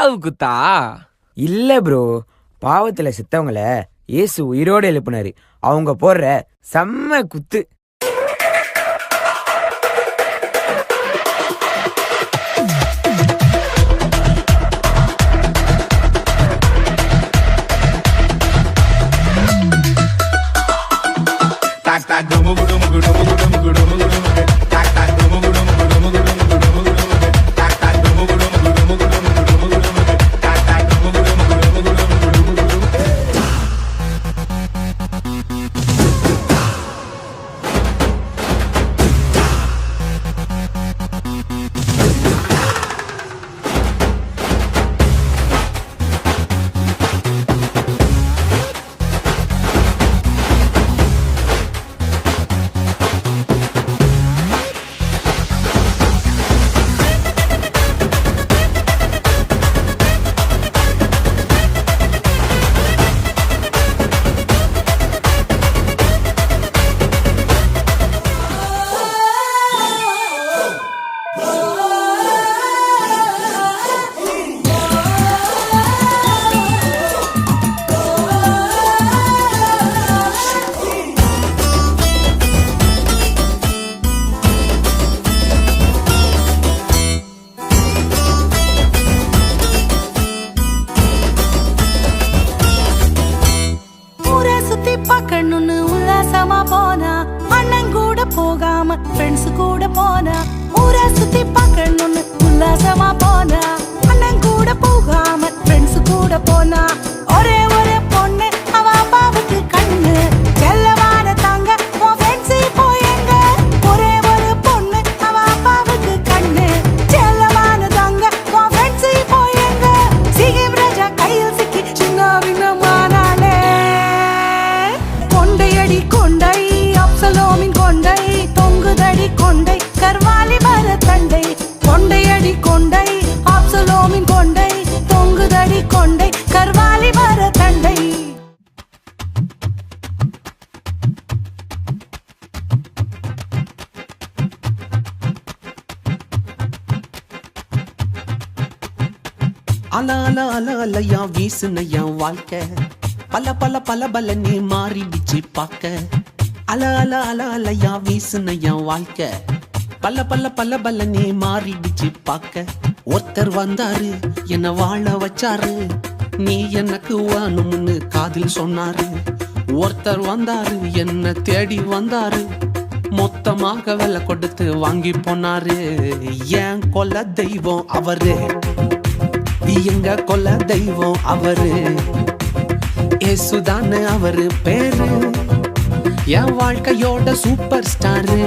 காவு குத்தா? இல்ல ப்ரோ, பாவத்துல செத்தவங்கள இயேசு உயிரோடு எழுப்பினாரு. அவங்க போடுற செம்ம குத்து. போகாம ஃப்ரெண்ட்ஸ் கூட போனா, ஊரை சுத்தி பார்க்கணும்னு உல்லாசமா போனா, அண்ணன் கூட போகாம ஃப்ரெண்ட்ஸ் கூட போனா, ஒரே ஒரு பொண்ணு அவ அப்பாவுக்கு கண்ணு, செல்லமான தங்க உன் ஃப்ரெண்ட்ஸ் இப்போ எங்க? ஒரே ஒரு பொண்ணு அவ அப்பாவுக்கு கண்ணு, செல்லமான தங்க உன் ஃப்ரெண்ட்ஸ் இப்போ எங்க? சிகிம் ராஜா கையில் சிக்கி சின்ன வினமானாலே, கொண்டையடி கொண்டை அப்சலோமின் கொண்டை, தொங்குதடி கொண்டை கர்வாலி மர தண்டை, கொண்டையடி கொண்டை அப்சலோமின் கொண்டை, தொங்குதடி கொண்டை கர்வாலி மர தண்டை. அல அல அல அலையா வீசுனையா வாழ்க்கை, பல பல பல பல நீ மாறிடுச்சு பாக்க. அல அல அல அலையா வீசுனையா வாழ்க்கை, பல பல பல பல நீ மாறிடுச்சு பாக்க. ஒருத்தர் வந்தாரு என்ன வாழ வச்சாரு, நீ எனக்கு வேணும்னு காதில் சொன்னாரு. ஒருத்தர் வந்தாரு என்ன தேடி வந்தாரு, மொத்தமாக விலை கொடுத்து வாங்கி போனாரு. ஏன் கொல்ல தெய்வம் அவரு, எங்க கொல்ல தெய்வம் அவரு, ஏசுதான அவரு பேரு, என் வாழ்க்கையோட சூப்பர் ஸ்டாரு.